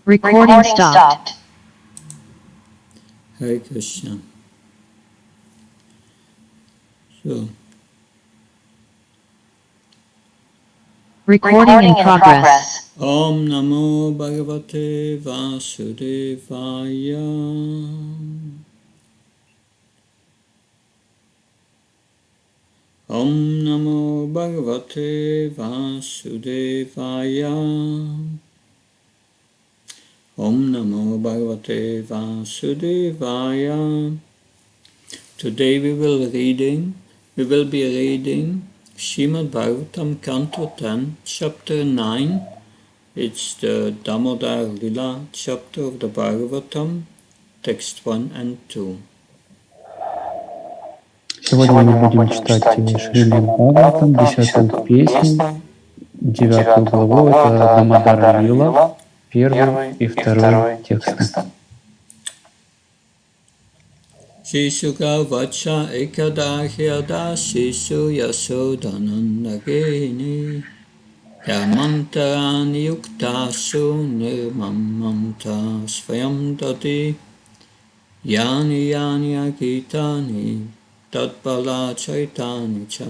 Recording stopped. Hare Krishna. So, Recording in progress. Om Namo Bhagavate Vasudevaya. Om Namo Bhagavate Vasudevaya. Om Namo Bhagavate Vasudevaya. Today we will be reading Srimad Bhagavatam Canto 10, Chapter 9. It's the Damodara Lila chapter of the Bhagavatam, text 1 and 2. Сегодня мы будем читать Шримад Бхагаватам, 10-ю песню, 9-ю главу, это Дамодара Лила, 1 и 2 тексты. Shisuka vacha ekadahyada shisu yasodanandageni yamantarani yuktasu nirmamamta svayam dati yani yani agitani tatpala chaitani cha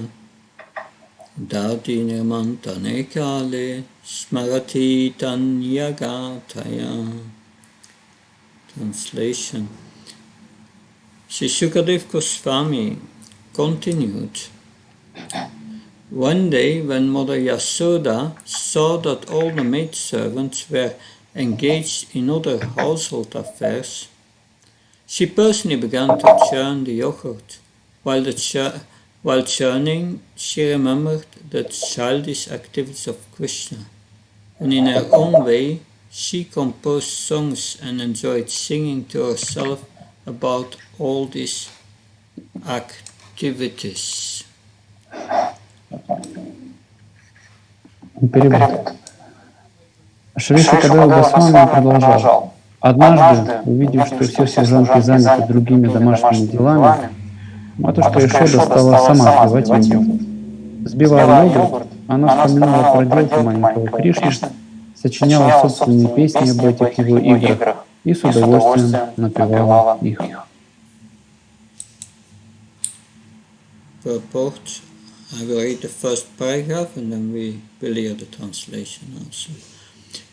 dati nirmantane kale smarati tanyagataya. Translation. Sri Sukadev Goswami continued. One day, when Mother Yasoda saw that all the maidservants were engaged in other household affairs, she personally began to churn the yogurt. While churning, she remembered the childish activities of Krishna, and in her own way, she composed songs and enjoyed singing to herself about all these activities. Перевод. Шри Шукадев Госвами продолжал. Однажды, увидев, что все служанки заняты другими домашними делами, матушка Ешода стала сама сбивать йогурт. Сбивая йогурт, она вспоминала проделки маленького Кришны, сочиняла собственные песни об этих его играх и с удовольствием напевала их. Purport. I will read the first paragraph and then we will hear the translation also.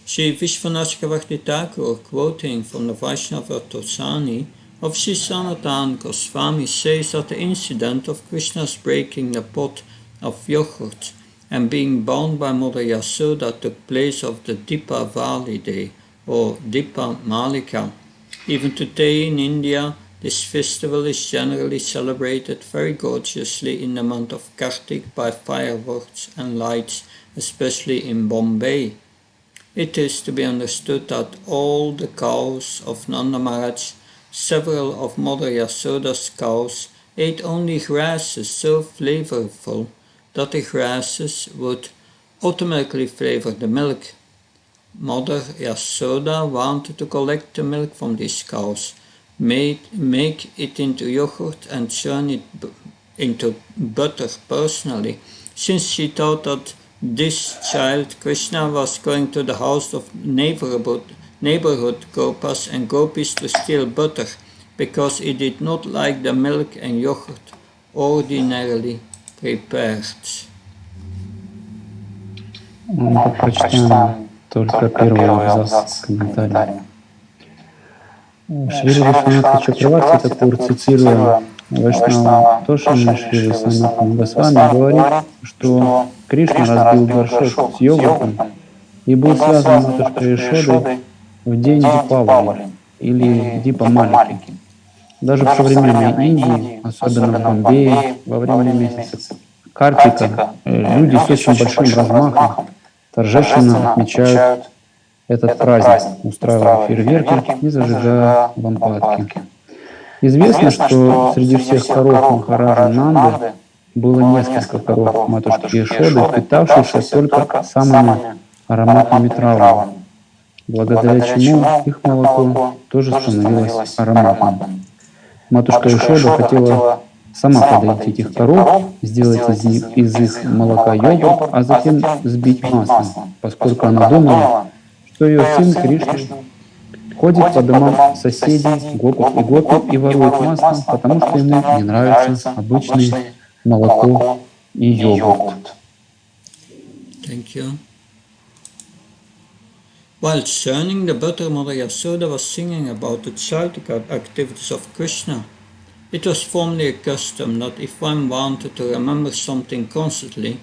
Sri Vishwanath Thakur, quoting from the Vaishnava Tosani of Sri Sanatana Goswami, says that the incident of Krishna's breaking the pot of yogurt and being bound by Mother Yasoda took place of the Deepavali day or Deepa Malika. Even today in India, this festival is generally celebrated very gorgeously in the month of Kartik by fireworks and lights, especially in Bombay. It is to be understood that all the cows of Nanda Maharaj, several of Mother Yasoda's cows, ate only grasses so flavorful that the grasses would automatically flavor the milk. Mother Yasoda wanted to collect the milk from these cows, make it into yogurt and churn it into butter personally, since she thought that this child Krishna was going to the house of neighborhood gopas and gopis to steal butter, because he did not like the milk and yogurt ordinarily prepared. Прочитаем только первый абзац комментария. Шри Вишванатха Чакраварти Такур, цитируя Вайшнава Тошами Шри Санатана Госвами, говорит, что Кришна разбил горшок с йогуртом и был связан с матушкой Ешодой в день Дипавали или Дипа Малики. Даже в современной Индии, особенно в Бомбее, во время месяца Картика, люди с очень большим размахом торжественно отмечают этот праздник, устраивая фейерверки и зажигая лампадки. Известно, что среди всех коров Махараджа Нанды было несколько коров матушки Ешоды, питавшихся только самыми ароматными травами, благодаря чему их молоко тоже становилось ароматным. Матушка Ешода хотела сама подойти этих коров, сделать из их молока йогурт, а затем взбить маслом, поскольку она думала, что ее сын Кришна ходит по домам соседей, гопов и гопи и ворует масло, потому что ему не нравится обычное молоко и йогурт. Thank you. While churning, the butter Mother Yasoda was singing about the childlike activities of Krishna. It was formerly a custom that if one wanted to remember something constantly,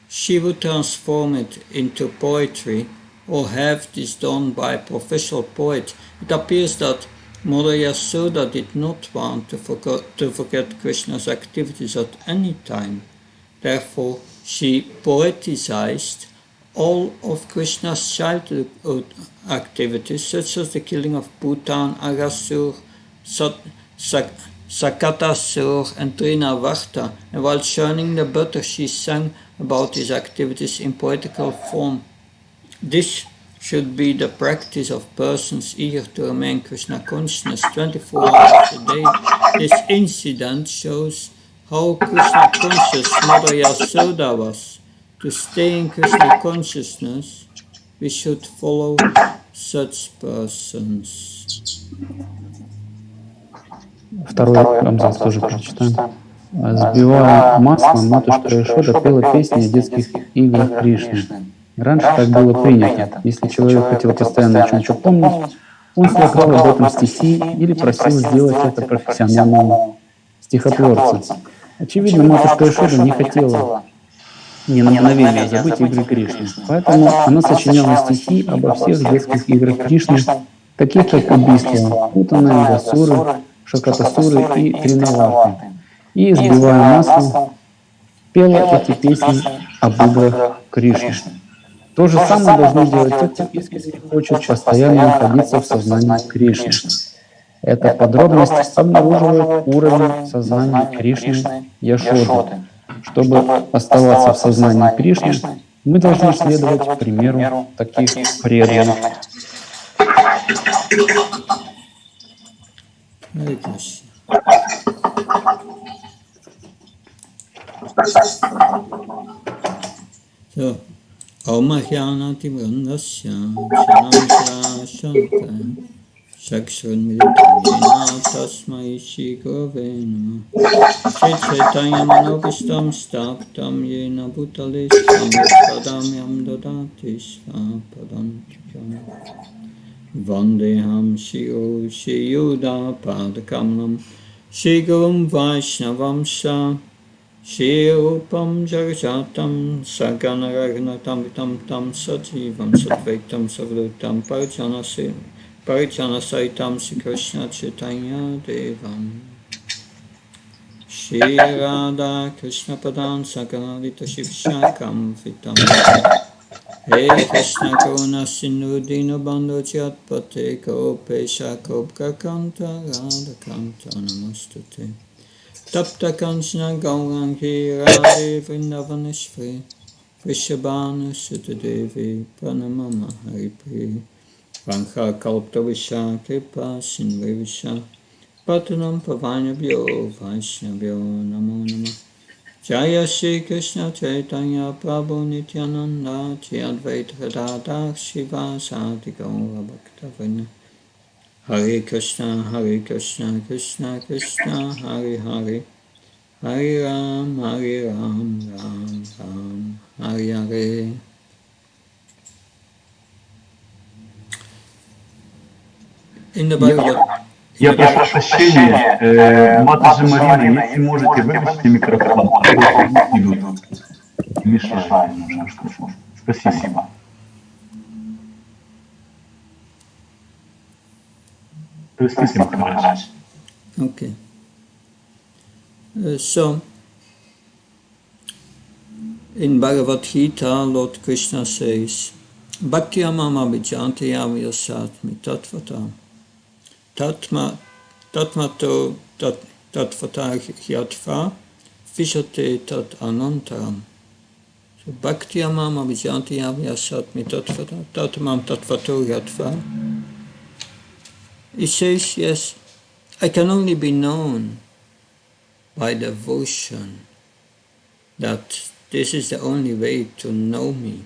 she would transform it into poetry or have this done by a professional poet. It appears that Mother Yasoda did not want to forget Krishna's activities at any time. Therefore, she poeticized all of Krishna's childhood activities, such as the killing of Bhutan, Aghasur, Sakatasur, and Trinavarta, and while churning the butter, she sang about his activities in poetical form. This should be the practice of persons eager to remain Krishna consciousness 24 hours a day. This incident shows how Krishna conscious Mother Yasoda was. To stay in Krishna consciousness, we should follow such persons. Второй абзац тоже прочитаем. Сбивая маслом, матушка Ишода пела песни о детских играх Кришны. Раньше так было принято. Если человек хотел постоянно о чем-то помнить, он слагал об этом стихи или просил сделать это профессионального стихотворца. Очевидно, матушка Ишода не хотела ни на мгновение забыть игры Кришны. Поэтому она сочиняла стихи обо всех детских играх Кришны, таких как убийство Путаны, Гасуры, Шакатасуры и Тринаварты. И, сбивая маслом, пела эти песни об играх Кришны. То же самое должны делать те, кто искренне хочет постоянно находиться в сознании Кришны. Эта подробность обнаруживает уровень сознания Кришны Яшоды. Чтобы оставаться в сознании Кришны, мы должны следовать примеру таких преданных. So, Aumahyanati Vrandasya Shanamsha Shanta Shakshurmiditana Tasmai Shri Gurave Namah Shri Chaitanya Manobishtam Staptam Yena Bhutalistam Padamyam Dadati Svapadantikam Vandeham Shri Shri Yuda Padakamanam Shri Gurum Vaishnavam Sha Shri Rupam Jagajatam Saganaragnatam Vitam Tam Sajivam Satvaitam Savrutam Parijana Saitam Sri Krishna Chaitanya Devam Shri Radha Krishna Padan Saganarita Shivshakam Vitam Hey Krishna Karuna Sindhu Dino Bandhu Chatpate Kopesha Kopka Kanta Radha Kanta Namastute Tapta Kanchana Gaurangi Radhe Vrindavaneshvri Vrishabhanu Sutadevi Pranamama Haripri Vankha Kalptavisha Kripa Sindrivisha Patanam Pavanyabhyo Vaishnavyo Namo Namah Jaya Shri Krishna Chaitanya Prabhu Nityananda Shri Advaita Gadadhar Shivasati Gaura Bhaktavana Hare Krishna, Krishna Krishna, Hare Hare, Hare Ram, Ram Ram, Hare Hare. In the Bible. Я прошу прощения, Матушка Марина, если можете, выключите микрофон, идут, мешают немножко. Спасибо. Okay. So, in Bhagavad Gita, Lord Krishna says, Bhakti amama vijanti yavyasatmi tatvata tatmato tatvata hyatva vishate tat anantaram. So, Bhakti amama vijanti yavyasatmi tatvata tatmam tatvato hyatva. He says, yes, I can only be known by devotion, that this is the only way to know me.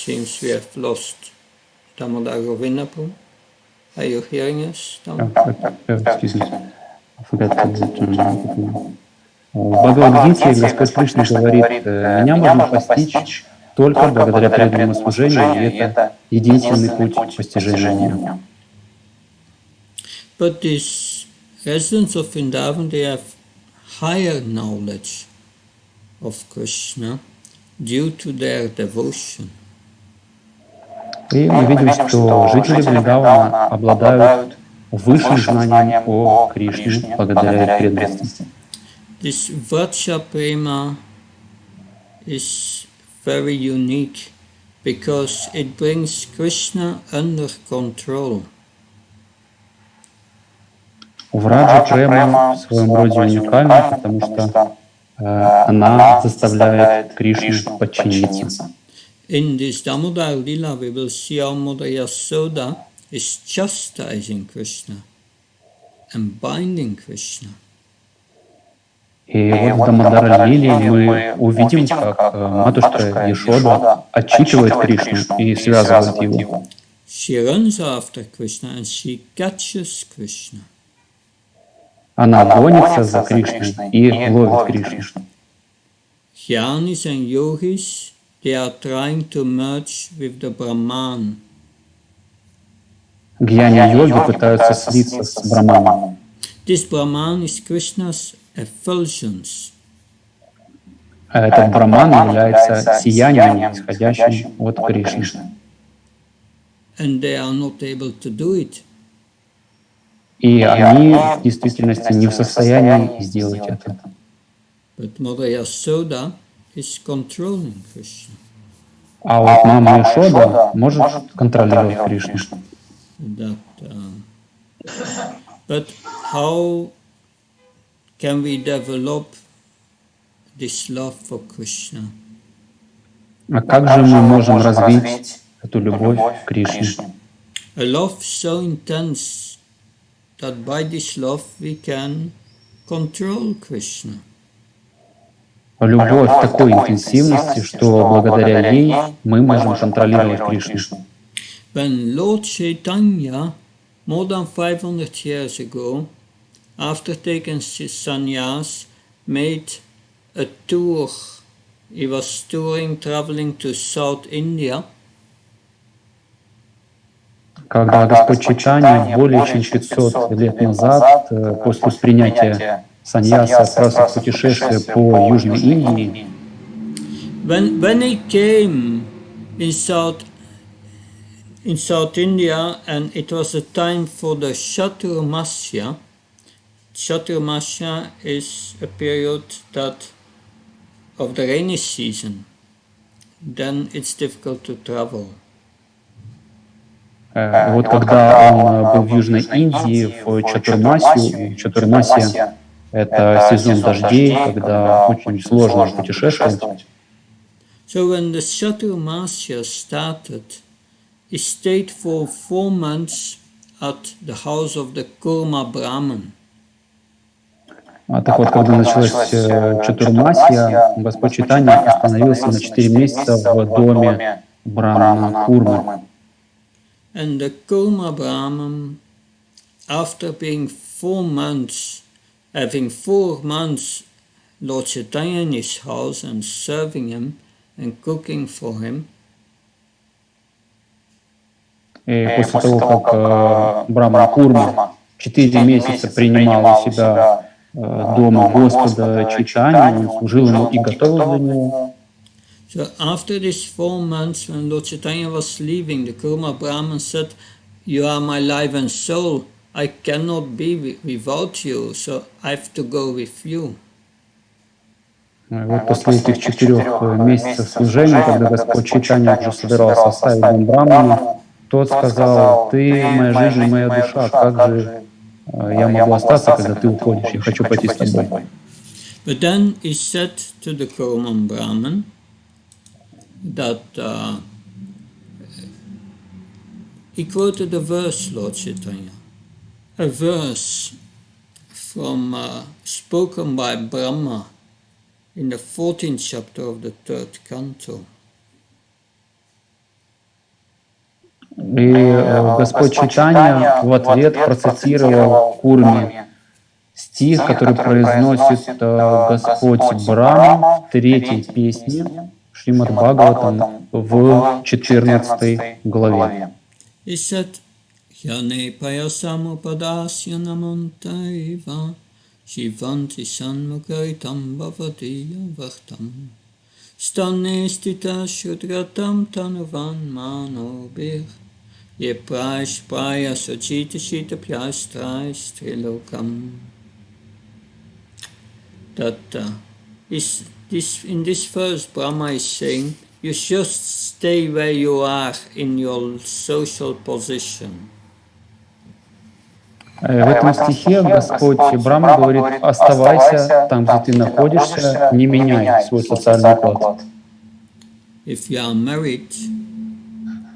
seems we have lost Damodara Vinapur. Are you hearing us, Dam? Excuse me. I forgot to turn the microphone on. В Бхагавадгите Господь Кришна говорит, «Меня можно постичь только благодаря преданному служению, и это единственный путь к постижению меня». But these residents of Vrindavan, they have higher knowledge of Krishna due to their devotion. И мы видим, что жители Вриндавана обладают высшим знанием о Кришне благодаря их преданности. This Vraja Prema is very unique because it brings Krishna under control. Враджа Према в своем роде уникальна, потому что она заставляет Кришну подчиниться. In this Damodara Lila, we will see how Mother Yasoda is chastising Krishna and binding Krishna. И вот в Дамодара Лиле мы увидим, как матушка Яшода отчитывает Кришну и связывает его. She runs after Krishna and she catches Krishna. Она гонится за Кришной и ловит Кришну. Jnanis and yogis, they are trying to merge with the Brahman. Гьяни-йоги пытаются слиться с Браманом. This Brahman is Krishna's effulgence. А этот Браман является сиянием, исходящим от Кришны. And they are not able to do it. И они в действительности не в состоянии сделать это. But Mother Yasoda is controlling Krishna. А вот мама Яшода может контролировать Кришну. But how can we develop this love for Krishna? А как же мы можем развить эту любовь к Кришне? A love so intense that by this love we can control Krishna. Любовь такой интенсивности, что благодаря ей мы можем контролировать Кришну. When Lord Chaitanya, more than 500 years ago, after taking his sannyas, made a tour. He was touring, traveling to South India. Когда Господь Чайтанья более чем 500 лет назад, после принятия саньяса, отправился в путешествие по Южной Индии, When he came in South India, and it was a time for the Chaturmasya. Chaturmasya is a period of the rainy season. Then it's difficult to travel. вот когда он был в Южной Индии, в Чатурмасию, Чатурмасия — это сезон дождей, когда очень сложно путешествовать. So when the Chaturmasya started, he stayed for 4 months at the house of the Kurma Brahman. Так вот, когда началась Чатурмасия, Господь Чайтанья остановился на 4 месяца в доме Брахмана Курмы. And the Kurma Brahman, after being 4 months, having 4 months Lord Chaitanya in his house and serving him and cooking for him, И после того, как Брахман Курма 4 месяца принимал у себя дома Господа Чайтаньи, он служил ему и готовил для него. so after these 4 months, when Lord Chaitanya was leaving, the Kurma Brahman said, "You are my life and soul. I cannot be without you, so I have to go with you." Вот после этих 4 месяцев служения, когда Господь Чайтанья уже собирался оставить дом Брахмана, тот сказал: «Ты моя жизнь, моя душа, как же я могу остаться, когда ты уходишь? Я хочу пойти с тобой». But then he said to the Kurma Brahman that he quoted a verse, Lord Chaitanya, a verse from spoken by Brahma in the 14th chapter of the 3rd canto. И Господь Чайтанья в ответ процитировал Курме стих, который произносит Господь Брахма в третьей песне Шримад Бхагаватам в 14 главе. He said, Yane payasamupadasya namantaiva Shivanti sanmukaritam bhavatiya vartam Stane stita shudratam tanuvan manobir Ye prash praya sachita shita pyastrai strilokam. That in this verse Brahma is saying, you just stay where you are in your social position. В этом стихе Господь Брахма говорит: оставайся там, где ты находишься, не меняй свой социальный уклад. If you are married,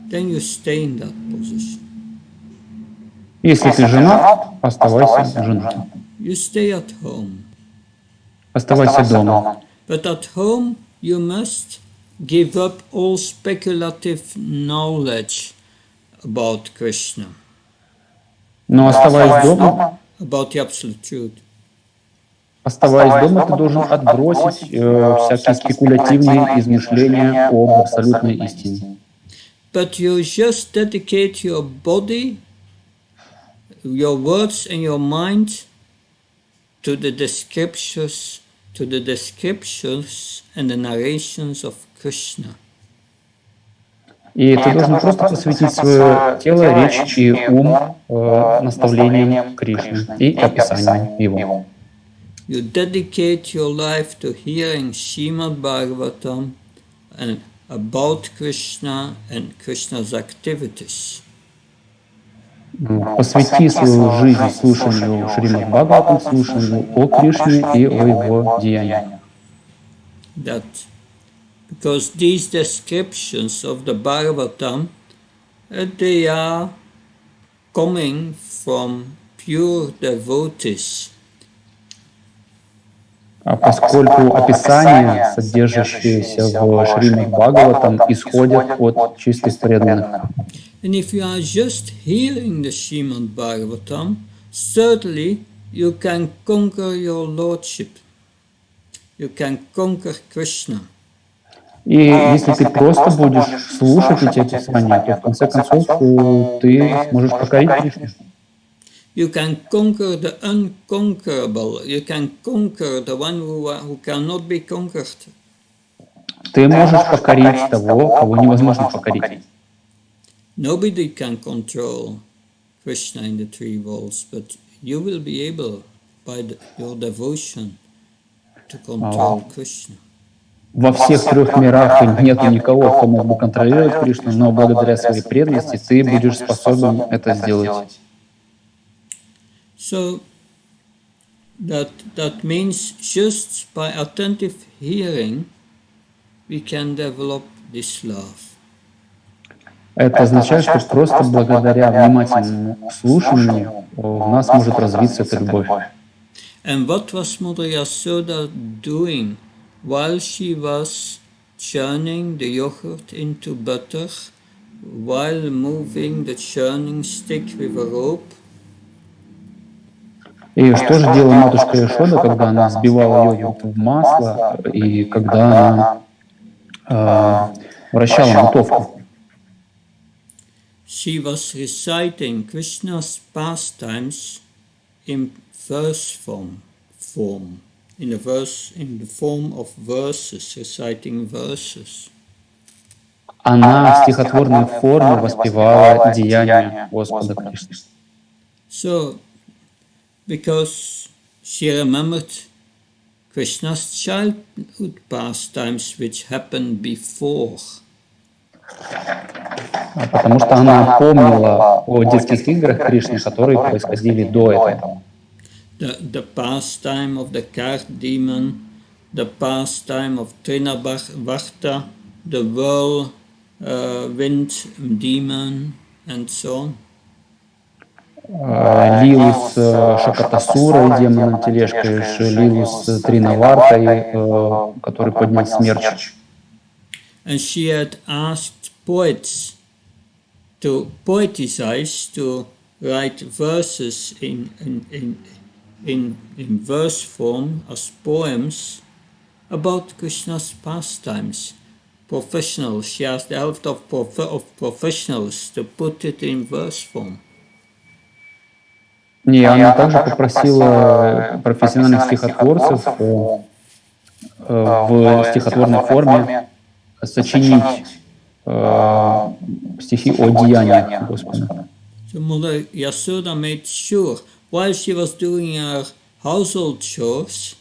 then you stay in that position. Если ты женат, оставайся женатым. You stay at home. Оставайся дома. But at home you must give up all speculative knowledge about Krishna, Но оставаясь дома, about the absolute truth. ты должен отбросить всякие спекулятивные измышления об абсолютной истине. But you just dedicate your body, your words and your mind to the descriptions and the narrations of Krishna. И ты должен просто посвятить свое тело, речь и ум наставлениям Кришны и описаниям его. You dedicate your life to hearing Srimad Bhagavatam and about Krishna and Krishna's activities. Посвяти свою жизнь слушанию Шримад Бхагаватам, слушанию о Кришне и о его деяниях. That because these descriptions of the Bhagavatam, they are coming from pure devotees. А поскольку описания, содержащиеся в Шримад Бхагаватам, исходят от чистых преданных. And if you are just hearing the Srimad Bhagavatam, certainly you can conquer your lordship. You can conquer Krishna. И если ты просто будешь слушать эти описания, то в конце концов ты сможешь покорить Кришну. You can conquer the unconquerable. You can conquer the one who cannot be conquered. Ты можешь покорить того, кого невозможно покорить. Nobody can control Krishna in the three worlds, but you will be able, by your devotion, to control Krishna. Во всех трех мирах нет никого, кто мог бы контролировать Кришну, но благодаря своей преданности ты будешь способен это сделать. So that means just by attentive hearing, we can develop this love. Это означает, что просто благодаря внимательному слушанию в нас может развиться эта любовь. And what was Mother Yasoda doing while she was churning the yogurt into butter, while moving the churning stick with a rope? И что же делала матушка Яшода, когда она взбивала йогурт в масло и когда она вращала мотовку? She was reciting Krishna's pastimes in verse form, in the form of verses, reciting verses. Она в стихотворной форме воспевала деяния Господа Кришны. So, because she remembered Krishna's childhood pastimes which happened before. Потому что она помнила о детских играх Кришны, которые происходили до этого. The pastime of the cart demon, the pastime of Trinabhakta, the whirlwind demon, and so on. Лилу с Шакатасурой, демоном тележкой, Лилу с Тринавартой, который поднял смерч. And she had asked poets to poeticize, to write verses in verse form as poems about Krishna's pastimes. Professionals, she asked the help of professionals to put it in verse form. И она также попросила профессиональных стихотворцев в стихотворной форме сочинить стихи о деяниях Господа. So Mother Yasoda made sure, while she was doing her household chores,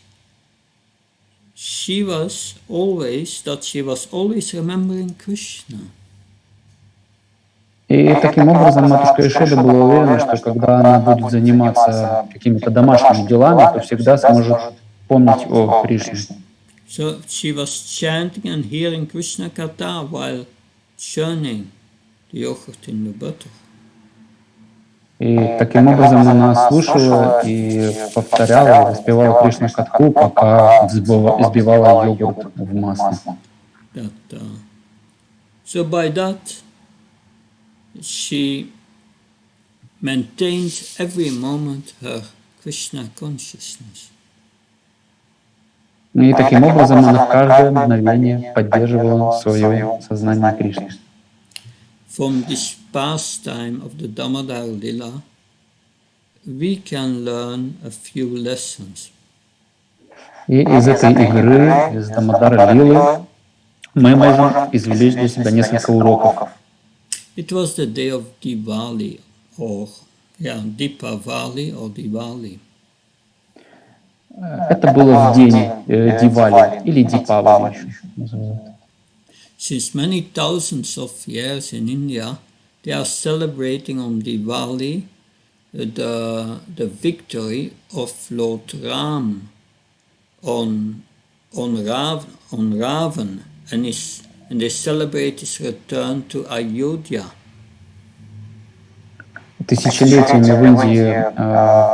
she was always remembering Krishna. И таким образом матушка Ишода была уверена, что когда она будет заниматься какими-то домашними делами, то всегда сможет помнить о Кришне. So she was chanting and hearing Krishna Katha while churning the yogurt in the butter. И таким образом она слушала и повторяла, воспевала Кришна Катху, пока взбивала йогурт в масле. So by that, she maintained every moment her Krishna consciousness. И таким образом она каждое мгновение поддерживала свое сознание Кришны. From this pastime of the Damodara Lila, we can learn a few lessons. И из этой игры, из Дамодара Лилы, мы можем извлечь для себя несколько уроков. It was the day of Diwali, or Dipavali or Diwali. Это было в день Дивали или Дипавали еще называют. Since many thousands of years in India, they are celebrating on Diwali the victory of Lord Ram on Ravan, and they celebrate his return to Ayodhya. Тысячелетиями в Индии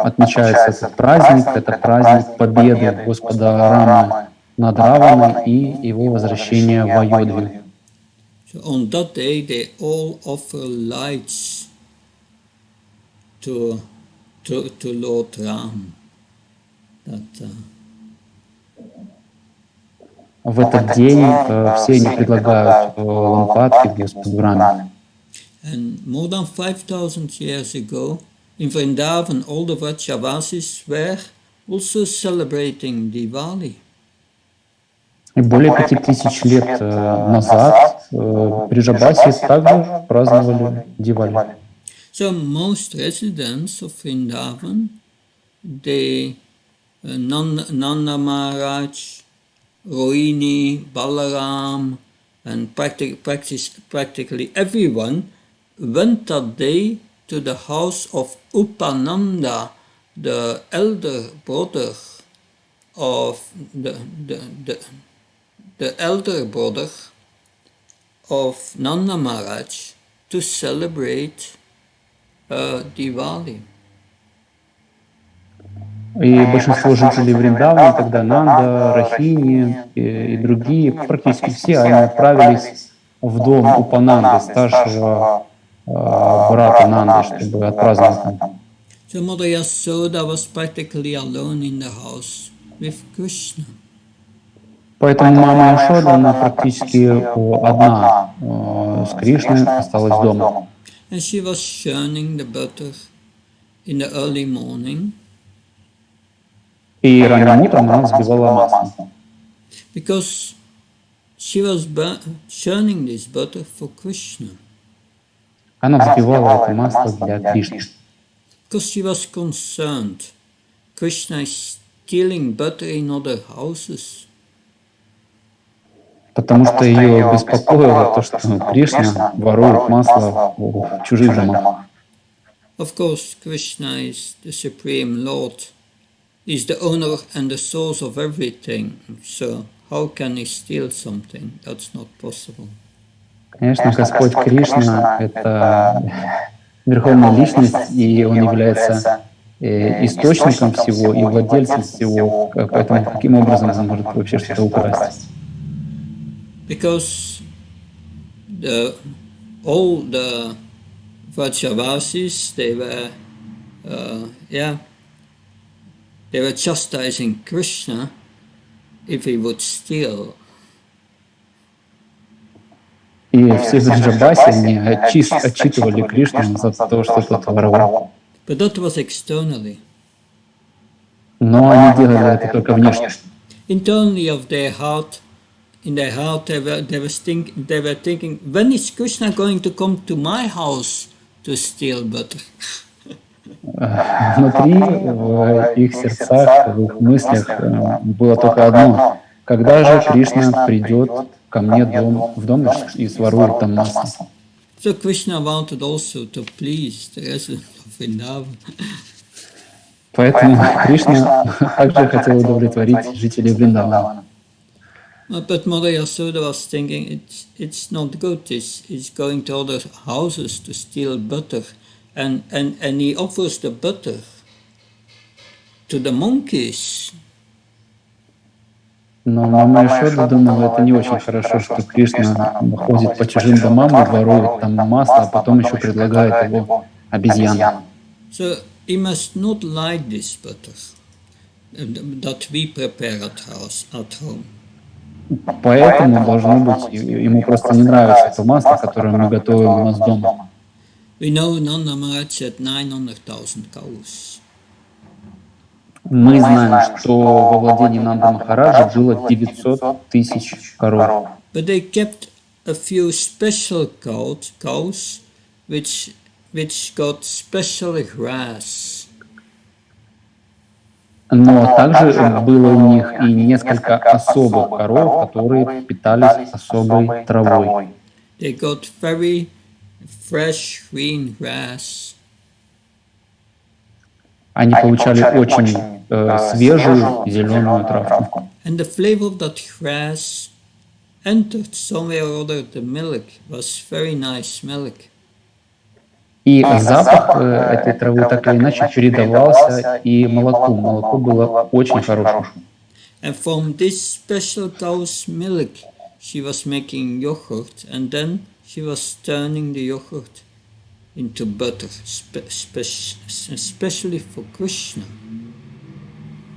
отмечается этот праздник. Это праздник победы Господа Рамы над Раваной и его возвращения в Айодхью. So on that day they all offer lights to Lord Ram. В этот день все они предлагают лампадки Господу Раме. And more than 5,000 years ago, in Vrindavan, all the Vrajavasis were also celebrating Diwali. И более 5000 лет назад Бриджабаси также праздновали Дивали. So most residents of Vrindavan, Nanda Maharaj, Rohini, Balaram, and practically everyone went that day to the house of Upananda, the elder brother of the elder brother of Nanda Maharaj, to celebrate Diwali. И большинство жителей Вриндавана, тогда Нанда, Рахини и другие, практически все, они отправились в дом Упананды, старшего брата Нанды, чтобы отпраздновать там. So Mother Yasoda was practically alone in the house with Krishna. Поэтому мама Яшода, она практически одна с Кришной осталась дома. And she was churning the butter in the early morning. И ранним утром она взбивала масло. Because she was churning this butter for Krishna. Она взбивала это масло для Кришны. Because she was concerned. Krishna is stealing butter in other houses. Потому что ее беспокоило то, что Кришна ворует масло в чужих домах. Of course, Krishna is the Supreme Lord. He's the owner and the source of everything. So how can he steal something? That's not possible. Конечно, Господь Кришна — это верховная личность, и Он является источником всего и владельцем всего. Поэтому каким образом Он может вообще что-то украсть? Because all the Vrajavasis, they were chastising Krishna if he would steal. И все в Вриджабасе, они отчитывали Кришну за то, что тот воровал. But that was externally. Но они делали это только внешне. Internally of their heart, in their heart, they were thinking, when is Krishna going to come to my house to steal butter? Внутри, в их сердцах, в их мыслях было только одно. Когда же Кришна придет ко мне в дом и сворует там масло? So Krishna wanted also to please the resident of Vrindavan. Поэтому Кришна также хотел удовлетворить жителей Вриндавана. But Mother Yasoda was thinking, it's not good, it's going to other houses to steal butter. And he offers the butter to the monkeys. Но мама Яшода думала, это не очень хорошо, что Кришна ходит по чужим домам и ворует там масло, а потом еще предлагает его обезьянам. So he must not like this butter that we prepare at home. Поэтому должно быть, ему просто не нравится то масло, которое мы готовим у нас дома. We know Nanda Maharaj had 900,000 cows. Мы знаем, что во владении Нанда Махараджа было 900 тысяч коров. But they kept a few special cows which got special grass. Но также было у них и несколько особых коров, которые питались особой травой. They got very fresh green grass. Они получали очень свежую зеленую травку. And the flavor of that grass entered somewhere or other the milk, was very nice milk. И запах этой травы так или иначе передавался и молоку. Молоко было очень хорошим. And from this special cow's milk, she was making yogurt, and then she was turning the yogurt into butter, especially for Krishna.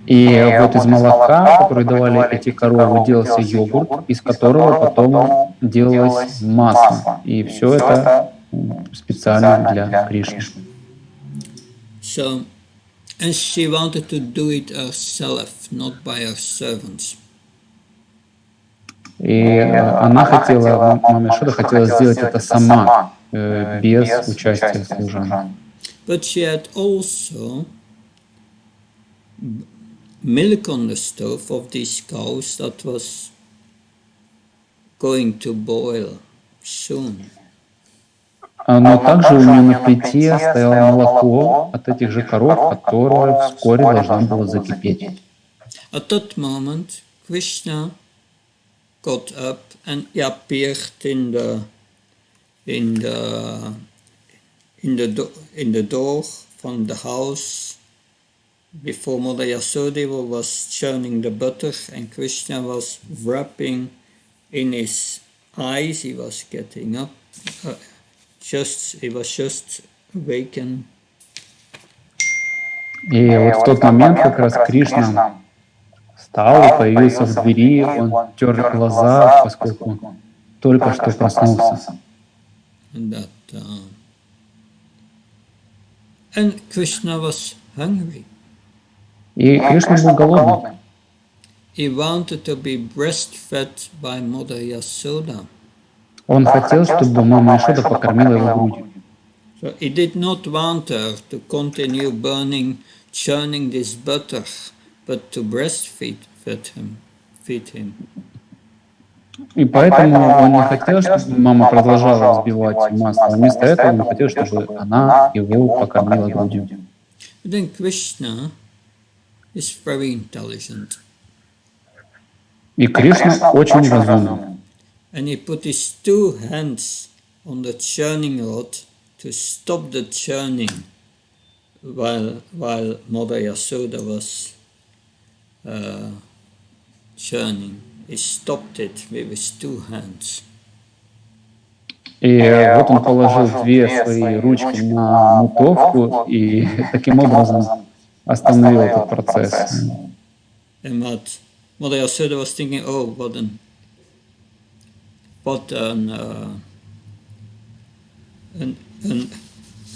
И вот из молока, которое давали эти коровы, делался йогурт, из которого потом делалось масло. И все это специально для Кришны. So, and she wanted to do it herself, not by her servants. И она хотела, мама Яшода хотела сделать это сама, без участия служан. But she had also milk on the stove of these cows that was going to boil soon. Но также у нее на плите стояло молоко от этих же коров, которое вскоре должно было закипеть. At that moment, Krishna got up and he appeared in the door from the house before Mother Yasoda was churning the butter, and Krishna was wrapping in his eyes. He was getting up. He was just awakened. И вот в тот момент как раз Кришна встал и появился в двери, он тер глаза, поскольку он только что проснулся. And Krishna was hungry. И Кришна был голодный. He wanted to be breastfed by Mother Yasoda. Он хотел, чтобы мама Яшода покормила его грудью. So he did not want her to continue churning this butter, but to breastfeed him. И поэтому он не хотел, чтобы мама продолжала взбивать масло, а вместо этого он хотел, чтобы она его покормила грудью. But then Krishna is very intelligent. И Кришна очень разумный. And he put his two hands on the churning rod to stop the churning while Mother Yasoda was churning. He stopped it with his two hands. И вот он положил две свои ручки на мутовку и таким образом остановил этот процесс. And what I also was thinking, oh, what an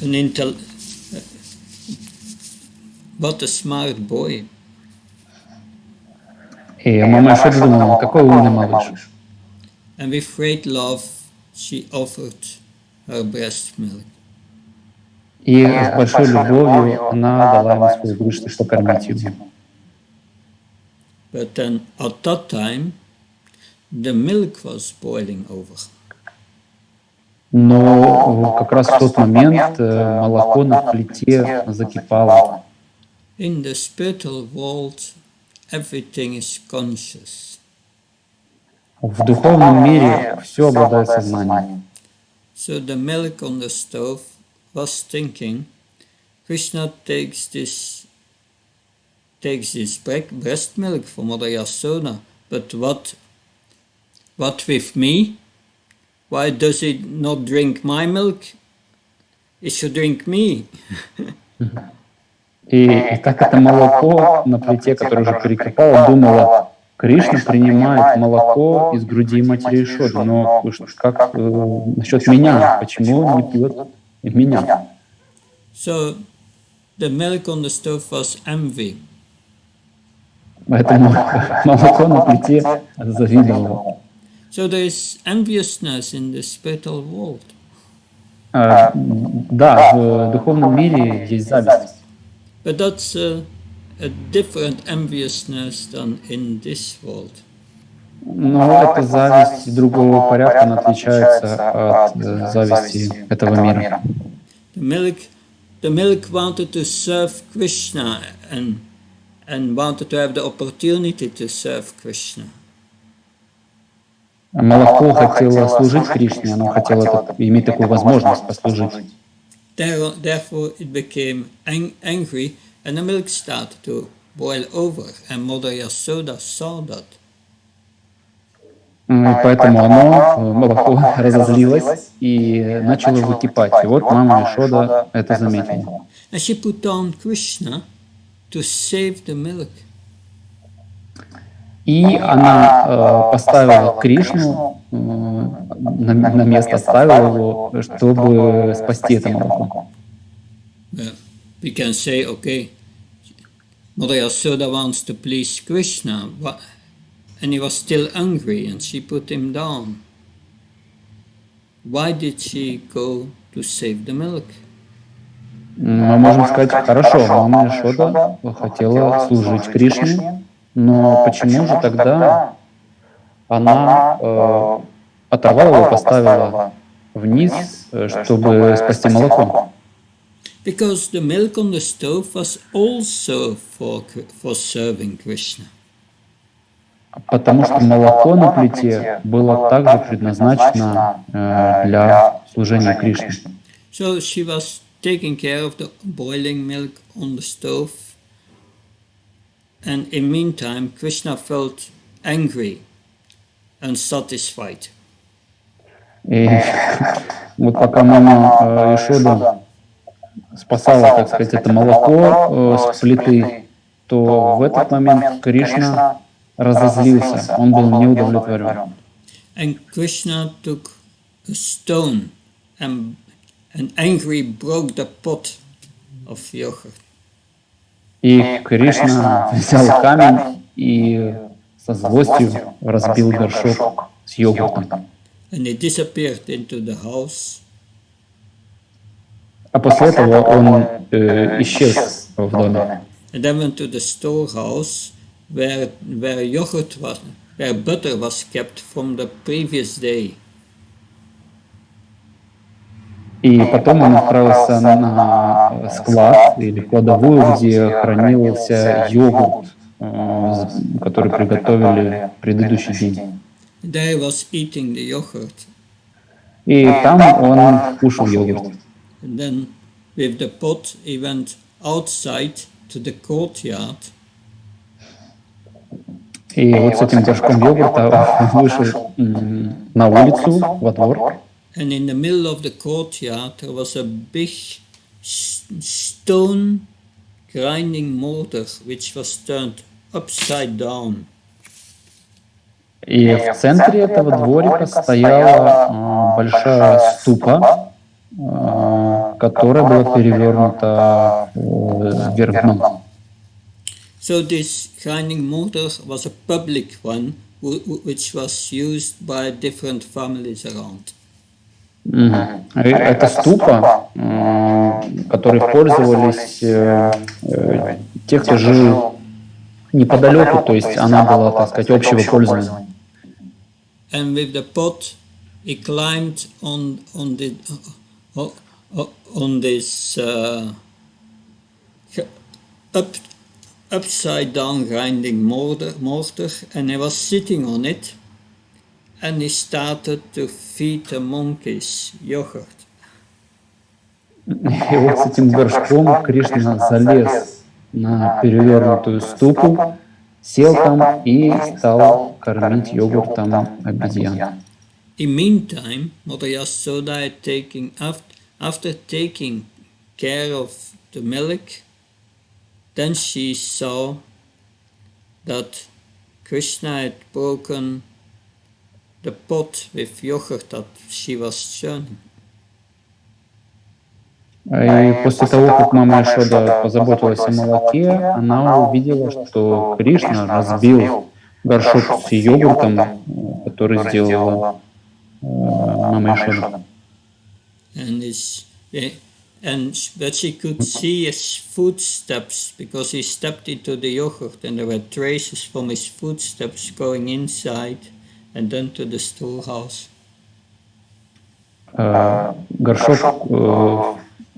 intel, what a smart boy. И мама Ишода думала, какой умный малыш. And with great love, she offered her breast milk. И с большой любовью она дала ему свою грудь, чтобы покормить его. But then at that time, the milk was boiling over. Но как раз в тот момент молоко на плите закипало. In the spiritual world, everything is conscious. В духовном мире все обладает сознанием. So the milk on the stove was thinking, Krishna takes this breast milk from Mother Yasoda, but what with me? Why does he not drink my milk? He should drink me. И так это молоко на плите, которое уже перекипало, думала, Кришна принимает молоко из груди матери Ишоды, но как насчет меня? Почему он не пьет меня? So the milk on the stove was envy. Поэтому молоко на плите завидовало. So there is enviousness in the spiritual world. Да, в духовном мире есть зависть. But that's a different enviousness than in this world. Но эта зависть другого порядка, она отличается от зависти этого мира. The milk wanted to serve Krishna and wanted to have the opportunity to serve Krishna. Молоко хотело служить Кришне, оно хотело иметь такую возможность послужить. Therefore it became angry and the milk started to boil over and Mother Yasoda saw that. И поэтому молоко разозлилось и начало выкипать. И вот мама Ишода это заметила. And she put down Krishna to save the milk. И она поставила Кришну на место, оставила его, чтобы спасти это молоко. We can say, okay, Mother Yasoda wants to please Krishna, and he was still angry, and she put him down. Why did she go to save the milk? Мы можем сказать, хорошо, мама Ишода хотела служить Кришне, но почему же тогда она оторвала его, поставила вниз, чтобы спасти молоко? Because the milk on the stove was also for serving Krishna. Потому что молоко на плите было также предназначено для служения Кришне. So she was taking care of the boiling milk on the stove. And in meantime, Krishna felt angry, unsatisfied. И вот пока мама Ишода спасала, так сказать, это молоко с плиты, то в этот момент Кришна разозлился, он был неудовлетворен. And Krishna took a stone and angry broke the pot of yogurt. И Кришна взял камень и со злостью разбил горшок с йогуртом. And he disappeared into the house. А после этого он исчез в доме. And then went to the storehouse where butter was kept from the previous day. И потом он отправился на склад или кладовую, где хранился йогурт, который приготовили в предыдущий день. There was eating the yogurt. И там он кушал йогурт. And then with the pot he went outside to the courtyard. И вот с этим горшком йогурта вышел на улицу, во двор. And in the middle of the courtyard there was a big stone grinding mortar which was turned upside down. И в центре этого дворика стояла большая ступа, которая была перевернута вверх дном. So this grinding mortar was a public one, which was used by different families around. Это ступа, которой пользовались те, кто жил неподалеку, то есть она была, так сказать, общего пользования. And with the pot, he climbed on this upside down grinding mortar, and he was sitting on it, and he started to feed the monkeys yogurt. И вот с этим горшком Кришна залез на перевернутую ступу, сел там и стал кормить йогуртом обезьян. In meantime, Mother Yasoda had after taking care of the milk, then she saw that Krishna had broken the pot with yogurt that she was churning. И после того, как мама Яшода позаботилась о молоке, она увидела, что Кришна разбил горшок с йогуртом, который сделала мама Яшода. But she could see his footsteps because he stepped into the yogurt and there were traces from his footsteps going inside and then to the storehouse. Горшок, в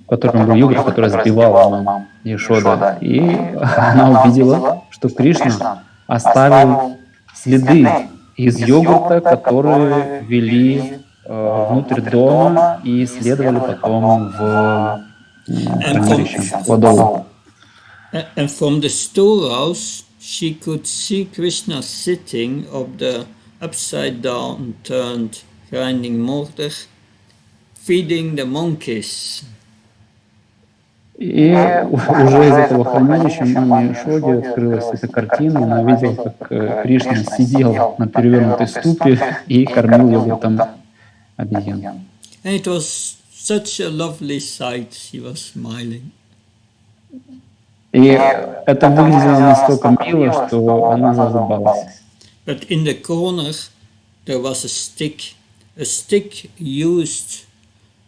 котором был йогурт, который сбивала мама Яшода, и она увидела, что Кришна оставил следы из йогурта, которые вели внутрь дома и следовали потом в хранилище кладовую. And from the storehouse, she could see Krishna sitting of the upside down turned grinding mortar, feeding the monkeys. И уже из этого хранилища маме Яшоде открылась эта картина, она видела, как Кришна сидел на перевернутой ступе и кормил йогуртом обезьян. And it was such a lovely sight, she was smiling. И это выглядело настолько мило, что она заулыбалась. But in the corner there was a stick used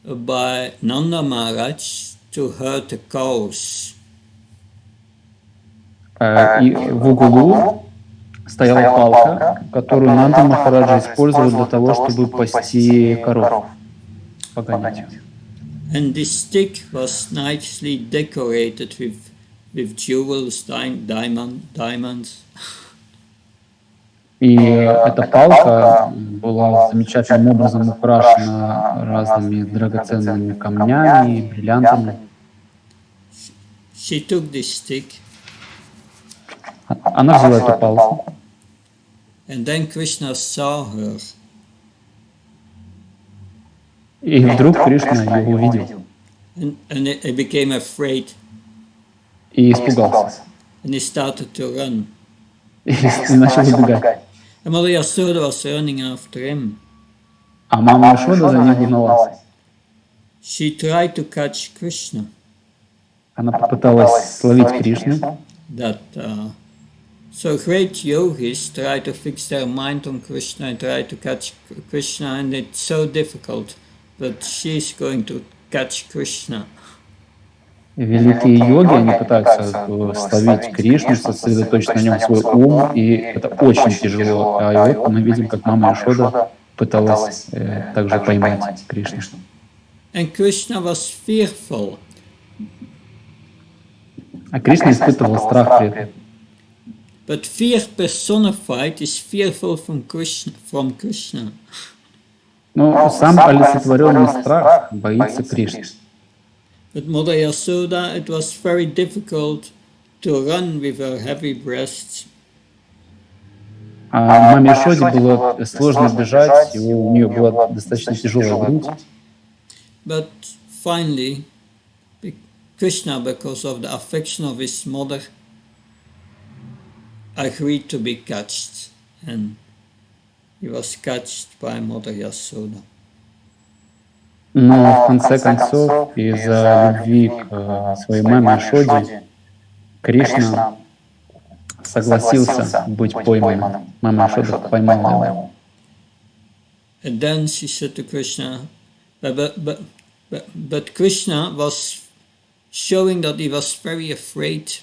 by Nanda Maharaj to herd the cows. И в углу стояла палка, которую Нанда Махараджа использовал для того, чтобы пасти коров, погонять. And this stick was nicely decorated with jewels, diamonds. И эта палка была замечательным образом украшена разными драгоценными камнями, бриллиантами. She took this stick. Она взяла эту палку. And then Krishna saw her. И вдруг Кришна ее увидел. And he became afraid. И испугался. And he started to run. И начал убегать. And Mother Yasoda was running after him. А мама Яшода за ним гналась. She tried to catch Krishna. Она попыталась словить Кришну. So great yogis try to fix their mind on Krishna and try to catch Krishna, and it's so difficult. But she's going to catch Krishna. Великие йоги, они пытаются словить Кришну, сосредоточить на нем свой ум, и это очень тяжело. А вот мы видим, как мама Яшода пыталась также поймать Кришну. And Krishna was fearful. А Кришна испытывал страх при этом. But fear personified is fearful from Krishna. Но сам олицетворенный страх боится Кришны. But Mother Yasoda, it was very difficult to run with her heavy breasts. А маме Шоде было сложно бежать, и у нее была достаточно тяжелая грудь. But finally, Krishna, because of the affection of his mother, agreed to be catched, and he was catched by Mother Yasoda. Но в конце концов, из-за любви к своей маме Шоде, Кришна согласился быть пойманным. Мама Шода поймала его. And then she said to Krishna, but Krishna was showing that he was very afraid.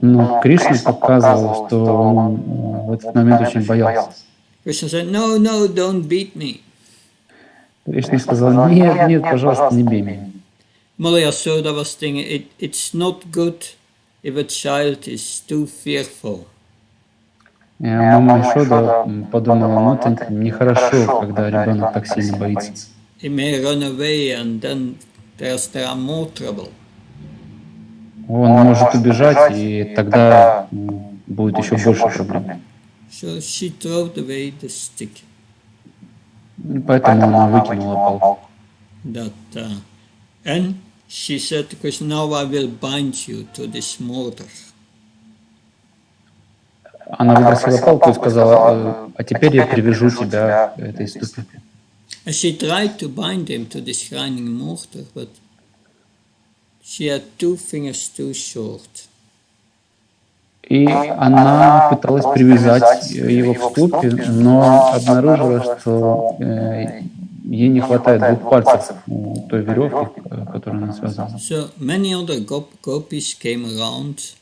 Но Кришна показывал, что он в этот момент очень боялся. Krishna said, no, no, don't beat me. Кришна сказал, нет, нет, пожалуйста, не бей меня. Mother Yasoda was thinking, it's not good if a child is too fearful. Мама Ишода подумала, ну это нехорошо, когда ребенок так сильно боится. He may run away and then there are more trouble. Он может убежать, и тогда будет еще больше проблем. So she threw away the stick. Поэтому она выкинула палку. And she said to Krishna, now I will bind you to this mortar. Она выбросила палку и сказала, а теперь я привяжу тебя к этой ступе. And she tried to bind him to this shining mortar, but she had 2 fingers too short. И она пыталась привязать его к ступе, но обнаружила, что ей не хватает 2 пальцев у той веревки, которую она связала. So many other gopis came around,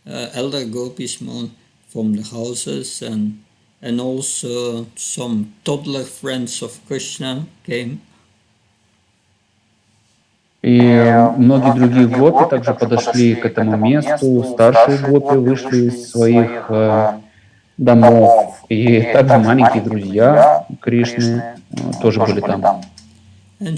elder gopis from the houses, and also some toddler friends of Krishna came. И многие другие гопи также подошли к этому месту, старшие гопи вышли из своих домов, и также маленькие друзья Кришны тоже были там. And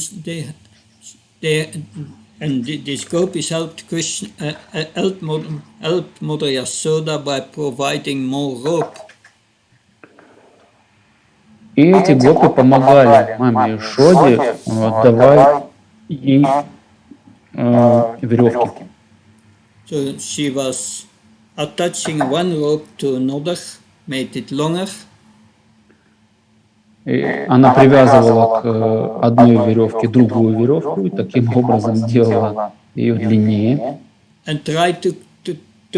these gopis helped Krishna, helped Mother Yasoda by providing more rope. И эти гопи помогали маме Ишоде, давая ей веревки. So she was attaching one rope to another, made it longer. И она привязывала к одной веревке другую веревку и таким образом делала ее длиннее. And tried to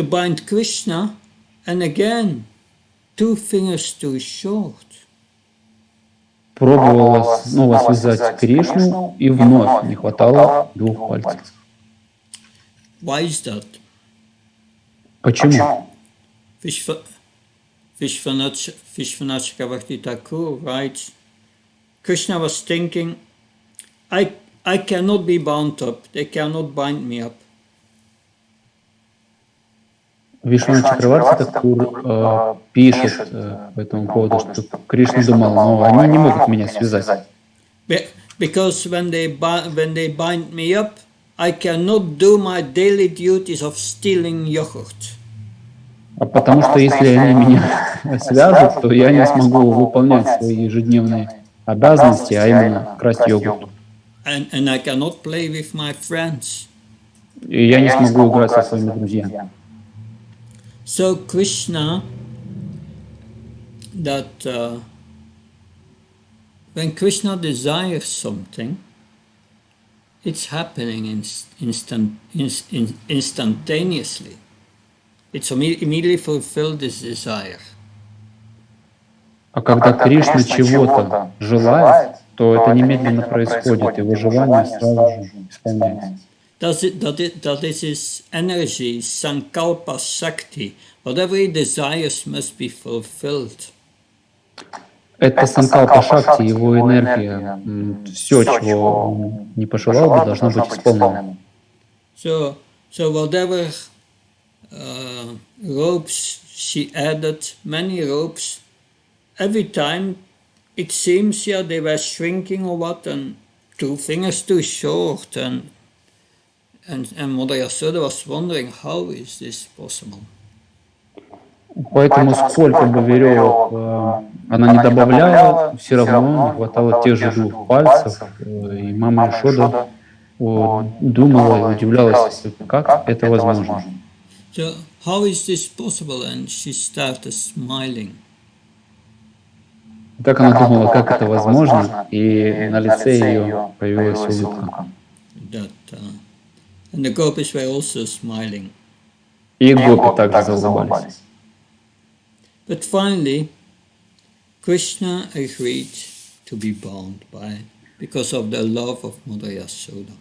bind Krishna, and again, 2 fingers too short. Пробовала снова связать Кришну, и вновь не хватало 2 пальцев. Why is that? Почему? Vishwanatha Bhakti Thakur writes, Krishna was thinking, I cannot be bound up, they cannot bind me up. Вишванат Чакраварти Такур пишет по этому поводу, что Кришна думал, но они не могут меня связать. Because when they bind me up, I cannot do my daily duties of stealing yogurt. А потому что если они меня свяжут, то я не смогу выполнять свои ежедневные обязанности, а именно красть йогурт. And I cannot play with my friends. И я не смогу играть со своими друзьями. So Krishna, when Krishna desires something, it's happening instantaneously. It's immediately fulfilled this desire. А когда Кришна чего-то желает, то это немедленно происходит, его желание сразу же исполняется. That is his energy, sankalpa shakti. Whatever he desires must be fulfilled. Это санкалпа шакти, его энергия. Все, чего он не пожелал бы, должно быть исполнено. So whatever ropes she added, many ropes, every time it seems they were shrinking or what, and 2 fingers too short, and Mother Yasoda was wondering, how is this possible? Поэтому сколько бы веревок она не добавляла, все равно не хватало тех же 2 пальцев. И мама Ишода думала и удивлялась, как это возможно. So how is this possible? And she started smiling. Так она думала, как это возможно, и на лице ее появилась улыбка. That, and the gopis were also smiling. И гопи также заулыбались. But finally, Krishna agreed to be bound by because of the love of Mother Yasoda.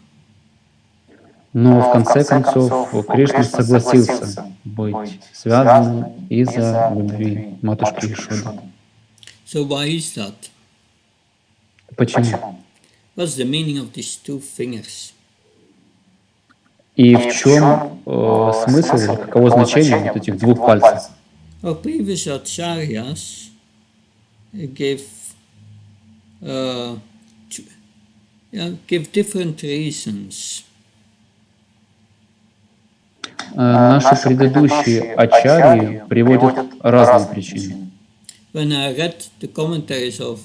Но в конце концов Кришна согласился быть связанным из-за любви матушки Ишоды. So why is that? Почему? What's the meaning of these 2 fingers? И в чем смысл, или каково значение вот этих 2 пальцев? Our previous acharyas give different reasons. Наши предыдущие ачарьи приводят разные причины. When I read the commentaries of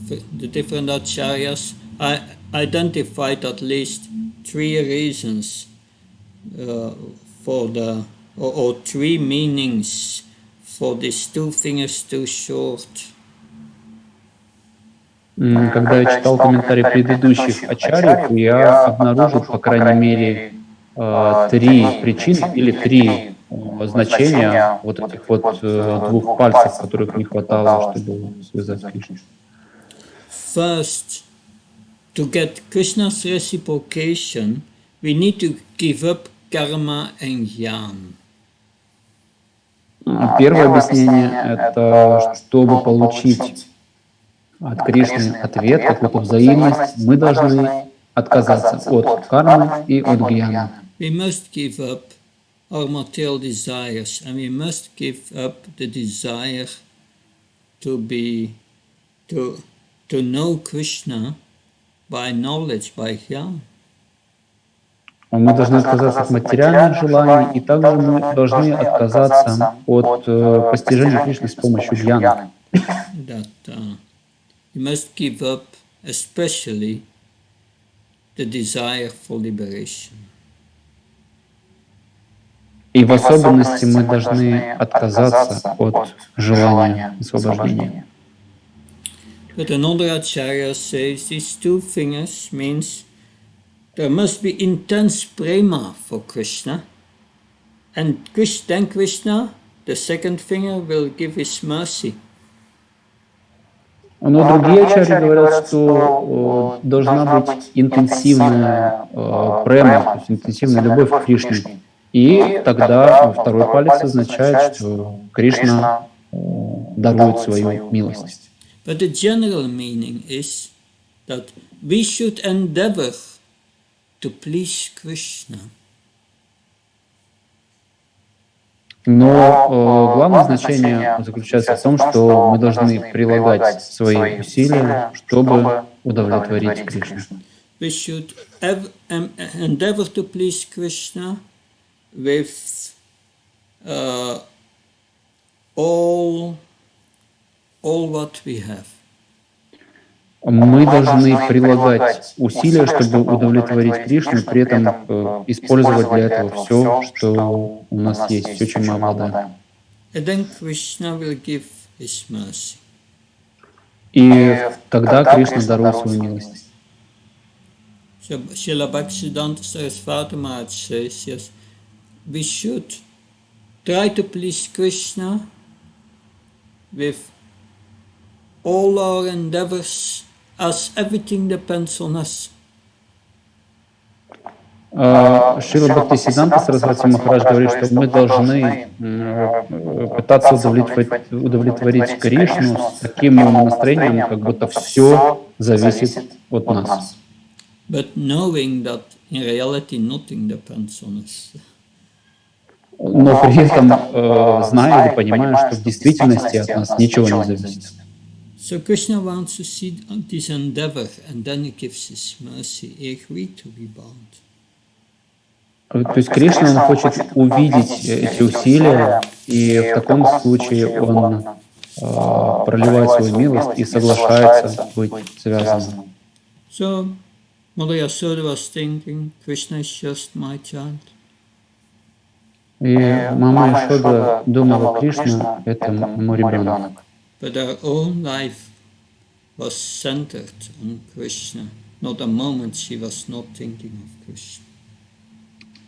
the different acharyas, I identified at least 3 reasons for the, or 3 meanings for these 2 fingers too short. Когда я читал комментарии предыдущих ачарьев, я обнаружил, по крайней мере, 3 причины или 3 значения вот этих вот 2 пальцев, которых не хватало, чтобы связать Кришну. First, to get Krishna's reciprocation, we need to give up karma and jnana. Первое объяснение – это чтобы получить от Кришны ответ, какую-то взаимность, мы должны отказаться от кармы и от гьяны. We must give up our material desires, and we must give up the desire to know Krishna by knowledge, by jnana. Мы должны отказаться от материальных желаний, и также мы должны отказаться от постижения Кришны с помощью гьяны. That we must give up especially the desire for liberation. И в особенности мы должны отказаться от желания освобождения. But another acharya says these 2 fingers means there must be intense prema for Krishna, and then Krishna, the 2nd finger, will give his mercy. Но другие ачарьи говорят, что должна быть интенсивная према, то есть интенсивная любовь к Кришне. И тогда 2 палец означает, что Кришна дарует свою милость. But the general meaning is that we should endeavor to please Krishna. Но главное значение заключается в том, что мы должны прилагать свои усилия, чтобы удовлетворить Кришну. We should endeavor to please Krishna with all what we have. Мы должны прилагать усилия, чтобы удовлетворить Кришну, при этом использовать для этого все, что у нас есть, все, чем мы обладаем. And then Krishna will give his mercy. И тогда Кришна дарует свою милость. Srila Bhaktisiddhanta Saraswati Maharaj says, yes, we should try to please Krishna with all our endeavors, as everything depends on us. Шрила Бхактисиддханта Сарасвати Махарадж говорит, что мы должны пытаться удовлетворить Кришну с таким настроением, как будто все зависит от нас. But knowing that in reality nothing depends on us. Но при этом зная или понимая, что в действительности от нас ничего не зависит. So Krishna wants to see this endeavor, and then he gives his mercy. He agreed to be bound. То есть Кришна, он хочет увидеть эти усилия, и в таком случае он проливает свою милость и соглашается быть связанным. So Mother Yasoda was thinking, Krishna is just my child. И мама Ишода думала, Кришна — это мой ребенок. But her own life was centered on Krishna. Not a moment she was not thinking of Krishna.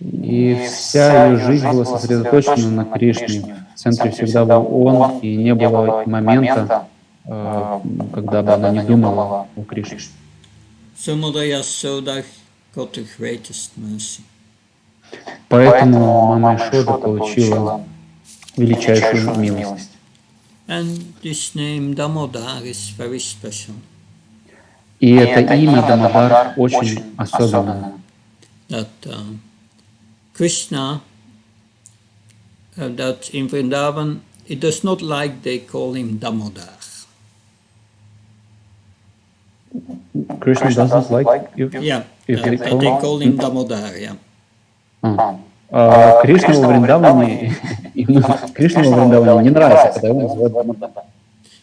И вся ее жизнь была сосредоточена на Кришне. В центре всегда был он, и не было момента, когда бы она не думала о Кришне. So Mother Yasoda got the greatest mercy. Поэтому мама Ишода получила величайшую милость. And this name Damodara is very special. И это имя Дамодар очень особенное. That Krishna, that in Vrindavan, it does not like they call him Damodar. Krishna doesn't like if Yeah, they that they call him Damodar, yeah. Кришна во Вриндаване, Кришна во Вриндаване не нравится, когда его называют Дамодар.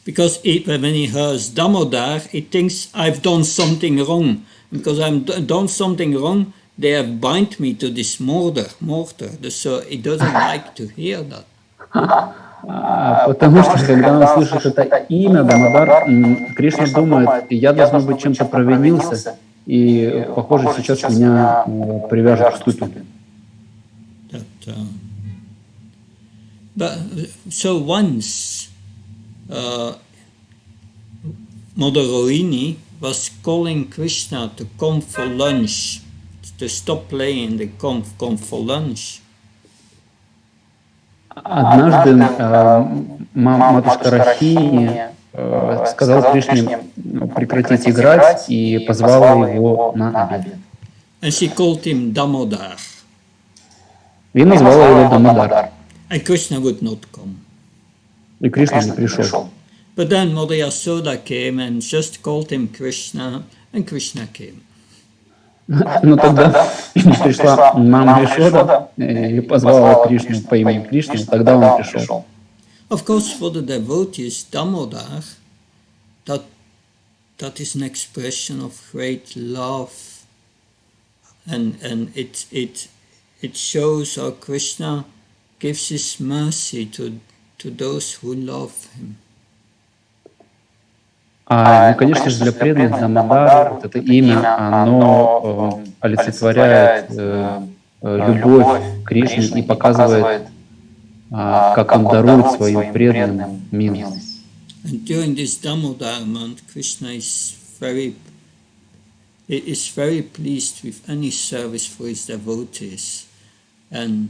Because when he hears Damodar, he thinks I've done something wrong. Because I've done something wrong, they have bind me to this mortar. So he doesn't like to hear that. Потому что, когда он слышит это имя Дамодар, Кришна думает, я, должно быть, чем-то провинился, и, похоже, сейчас меня привяжут к ступе. So once Mother Rohini was calling Krishna to come for lunch, to stop playing, they come for lunch. Однажды матушка Рахини сказала Кришне прекратить играть и позвала его на обед. And she called him Damodar. И назвала его Дамодар. And Krishna would not come. И Кришна не пришел. But then Mother Yasoda came and just called him Krishna, and Krishna came. Но тогда пришла мама Ишода и позвала Кришну по имени Кришны, тогда он пришел. Of course, for the devotees, Damodar, that is an expression of great love, and it shows how Krishna gives his mercy to those who love him. Ну, конечно же, для преданных Дамодар вот это имя, оно олицетворяет любовь к Кришне и показывает, как он дарует своим преданным милость. And during this Damodar month, Krishna is very pleased with any service for his devotees, and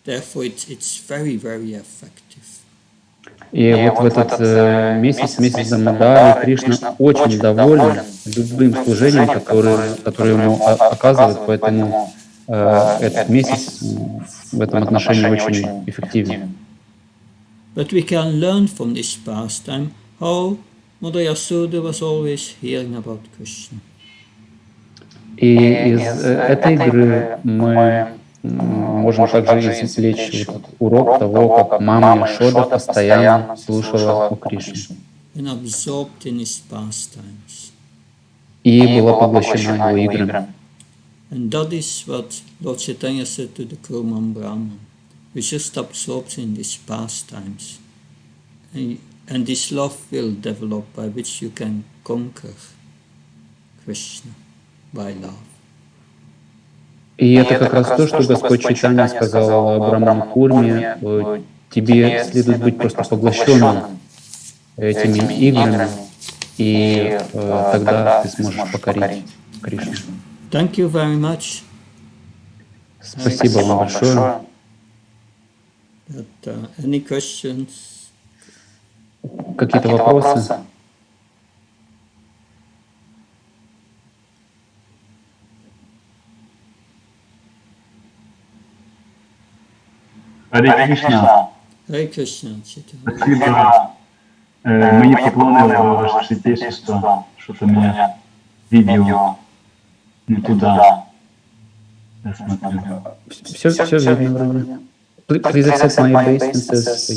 therefore it's very, very effective. И вот в этот месяц Дамодара, Кришна очень доволен любым служением, которое ему оказывает, поэтому этот месяц в этом отношении очень эффективен. But we can learn from this pastime how Mother Yasoda was always hearing about Krishna. И из этой игры мы можем также извлечь урок того, как мама Ишода постоянно слушала о Кришне и была поглощена его играми. And that is what Lord Chaitanya said to the Kurman Brahman. We just absorbed in these pastimes. And this love will develop by which you can conquer Krishna by love. И это как раз то, что Господь Чайтанья сказал Браману Курме: тебе следует быть просто поглощенным этими играми, и тогда ты сможешь покорить Кришну. Thank you very much. Спасибо вам большое. Any questions? Какие-то вопросы? Харе Кришна. Hare Krishna, Chaitanya. Спасибо. Мені поклонили ваше святейшество, що-то мене відео не туди. Я смотрю. Все видно вроде. Please accept my obeisances.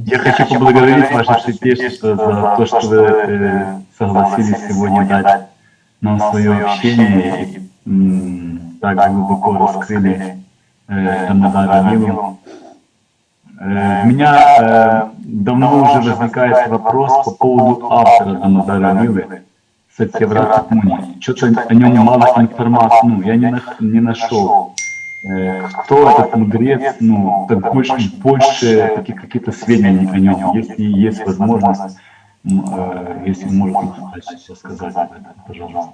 Я хочу поблагодарить ваше святейшество за то, что вы согласились сегодня дать нам свое общение и так глубоко раскрыли Дамодара Лилу. У меня давно уже возникает вопрос по поводу автора Дамодара Лилы, Сатьяврата Муни. Что-то о нем мало информации, я не нашел. Кто этот мудрец, так больше какие-то сведения о нем, если есть возможность, если можно дальше сказать об этом, пожалуйста.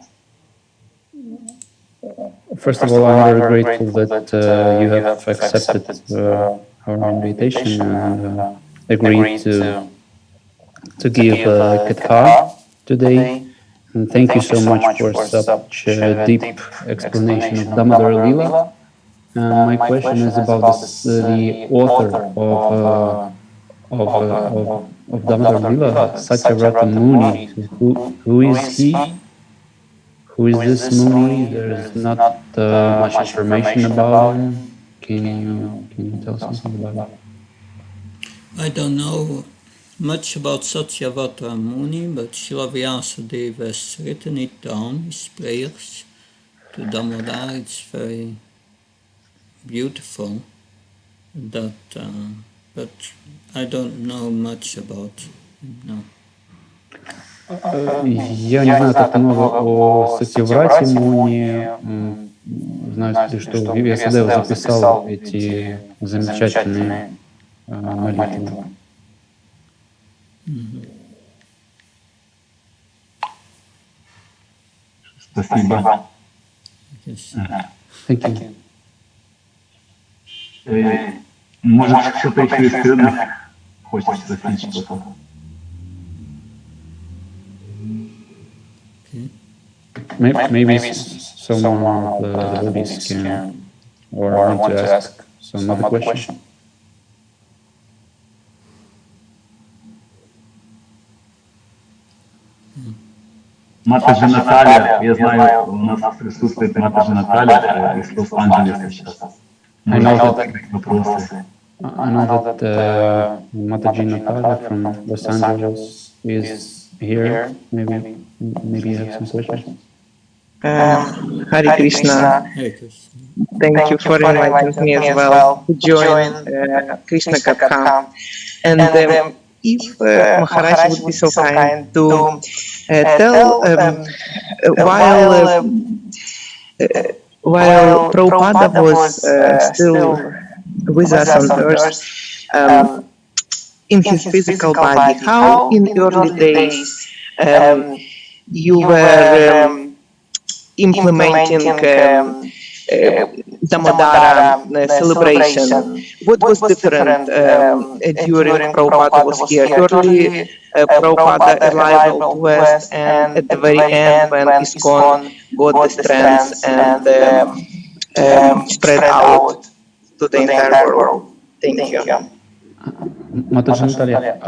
First of all, I'm very grateful that you have accepted our invitation and agreed to give Katha today. And thank you so much for such a deep explanation of Damodara Lila. My question is about the author of Damodara Lila, Satyavrata Muni. Who is he? Who is this Muni? There's not much information about him. Can you tell something about it? I don't know much about Satyavata Muni, but Srila Vyasadeva has written it down, his prayers to Damodara. It's very beautiful, but I don't know much about him, no. Я не знаю так много о Сатьяврате Муни. Знаю, что Вьясадева записал эти замечательные молитвы. Спасибо. Thank you. Может, кто-то еще из преданных хочет спросить что-то? Maybe someone of the devotees can or want to ask some other question. Матаджи Наталья, я знаю, у нас присутствует Матаджи Наталья из Лос-Анджелеса сейчас. I know вопросы. I know that Mataji Natalia from Los Angeles is here. Maybe you have some questions. Hare Krishna. Thank you for inviting me as well to join Krishna Katha. And if Maharaj would be so kind to tell, while Prabhupada was still with us on earth, in his physical body, how in early days you were implementing Damodara celebration. What was different during Prabhupada was here? Early Prabhupada arrival to West, and at the very end when ISKCON got the strength and spread out to the entire world. Thank you. Матаджи Наталья,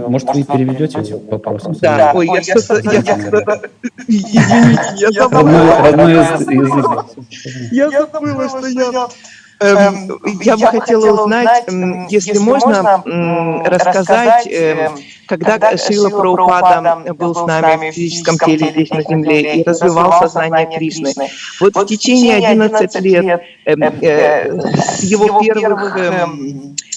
может, вы переведете вопрос? Да, ой, я Родной язык. Я забыла, что я бы хотела узнать, если можно, рассказать, когда Шрила Прабхупада был с нами в физическом теле здесь на Земле и развивал сознание Кришны. Вот в течение 11 лет с его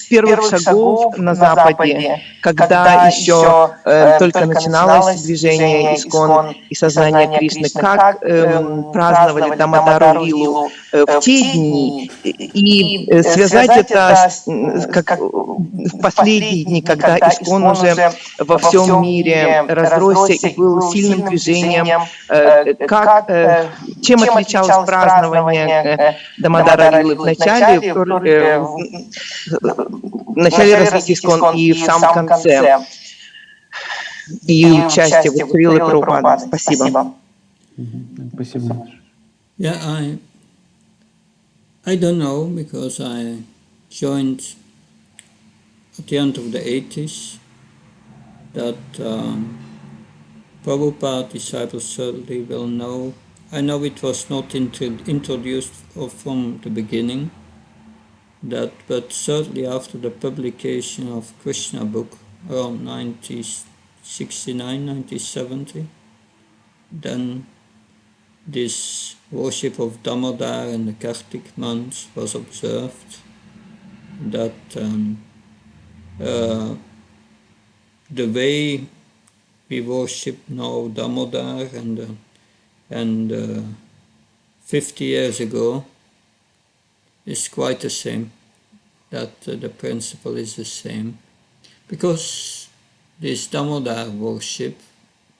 первых шагов на Западе, когда еще только начиналось движение ИСККОН и сознание Кришны, как праздновали Дамодару Лилу в те дни, и связать это как в последние дни, когда ИСККОН уже во всем мире разросся и был сильным движением, чем отличалось празднование Дамодара Лилы в начале развития ИСККОН и в самом конце, и участие в Шрилы Прабхупады. Спасибо. Спасибо. Yeah, I don't know, because I joined at the end of the 80s, that Prabhupada disciples certainly will know I know it was not introduced from the beginning, but certainly after the publication of Krishna book around 1969, 1970, then this worship of Damodara in the Kartik months was observed, that the way we worship now Damodar and 50 years ago is quite the same, that the principle is the same, because this Damodar worship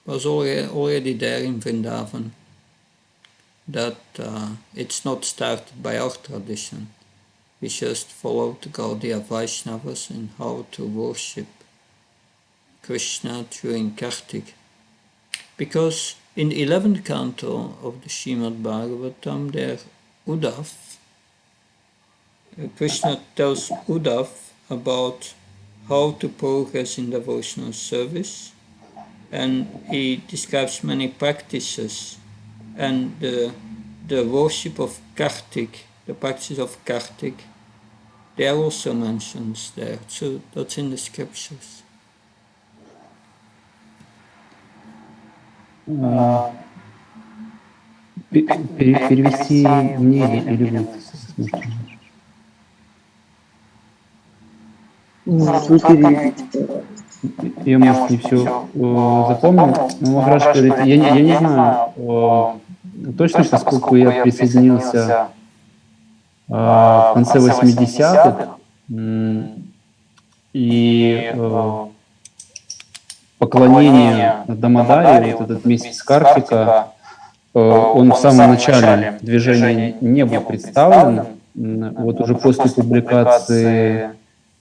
was already there in Vrindavan, that it's not started by our tradition. We just followed the Gaudiya Vaishnavas in how to worship Krishna during Kartik. Because in the 11th canto of the Srimad Bhagavatam, there Uddhav, Krishna tells Uddhav about how to progress in devotional service, and he describes many practices, and the worship of Kartik, the practice of Kartik, they are also mentioned there, so that's in the scriptures. Перевести мне или вы сможете? Вы переведите. Я, может, не все запомнил, но Махарадж говорит, я не знаю точно, поскольку я присоединился в конце 80-х, и поклонение Дамодаре, вот этот месяц Картика, он в самом начале движения не был представлен. Вот уже после публикации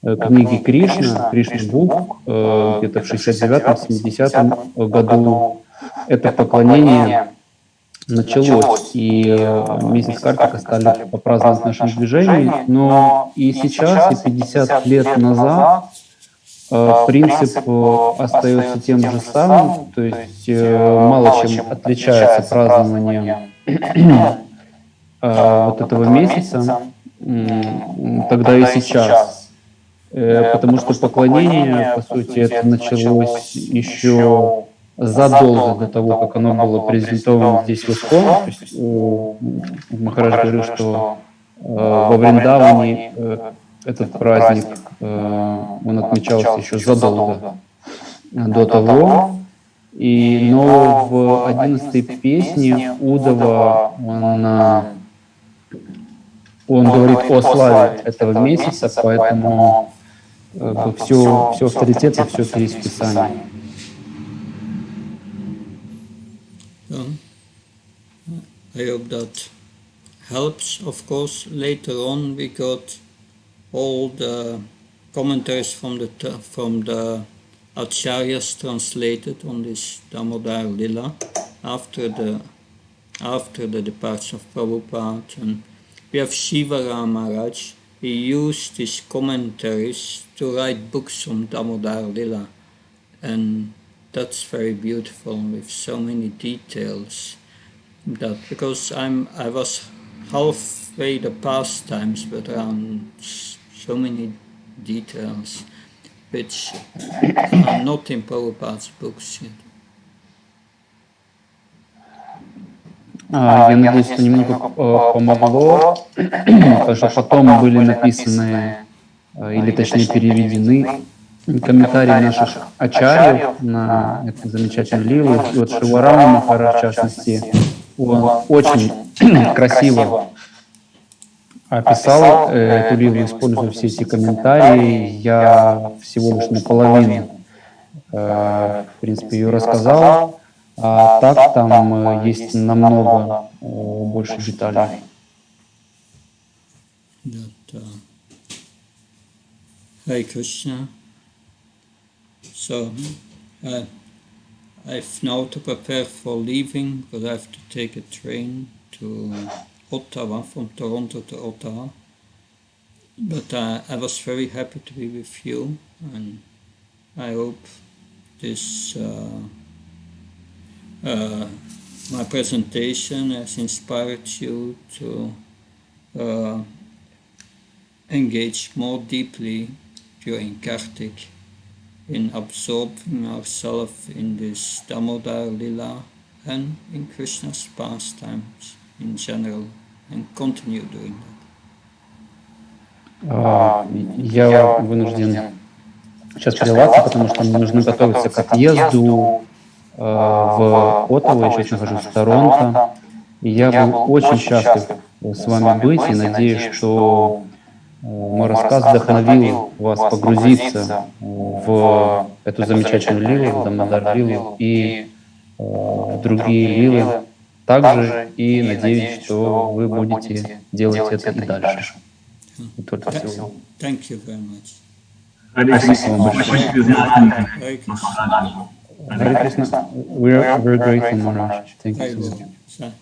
книги Кришна Бук, где-то в 69-70 году, это поклонение началось, и месяц Картика стали попраздновать в нашем движении, но и сейчас, и 50 лет назад, принцип остается тем же самым, то есть мало чем отличается празднование вот этого месяца тогда и сейчас, потому что поклонение, по сути, это началось еще задолго до того, как оно было презентовано здесь в Искон. То есть Махарадж говорил, что во Вриндаване этот праздник, он отмечался еще задолго до того. Но в 11-й песне Удова он говорит о славе этого месяца, поэтому все авторитетно, все это есть в Писании. I hope that helps. Of course, later on we got all the commentaries from the Acharyas translated on this Damodar Lila after the departure of Prabhupada. And we have Shiva Maharaj. He used his commentaries to write books on Damodar Lila, and that's very beautiful with so many details. That because I was halfway the pastimes, but around so many details which are not in Prabhupada's books yet. Я надеюсь, что немного помогло, потому что потом были написаны, или точнее переведены, комментарии наших ачарьев на эту замечательную лилу. И вот Шиварама Махарадж, в частности, он очень красиво описал эту лилу, используя все эти комментарии. Я всего лишь наполовину, в принципе, ее рассказал, а так там есть намного больше деталей. Hare Krishna. So, I've now to prepare for leaving, because I have to take a train to Ottawa, from Toronto to Ottawa. But I was very happy to be with you, and I hope this my presentation has inspired you to engage more deeply during Kartik in absorbing ourselves in this Damodara Lila and in Krishna's pastimes in general, and continue doing that. Я вынужден сейчас прерваться, потому что мне нужно готовиться к отъезду в Оттаву. Я сейчас нахожусь в Торонто. И я был очень счастлив с вами быть и надеюсь, что мой рассказ вдохновил вас погрузиться в эту замечательную лилу, в Дамодар лилу и в другие лилы также, и надеюсь, что вы будете делать это и дальше. И только всего. Thank you very much. Спасибо вам большое. Hare Krishna. Hare Krishna. We are very grateful, Maharaj. Thank you so much. Sir.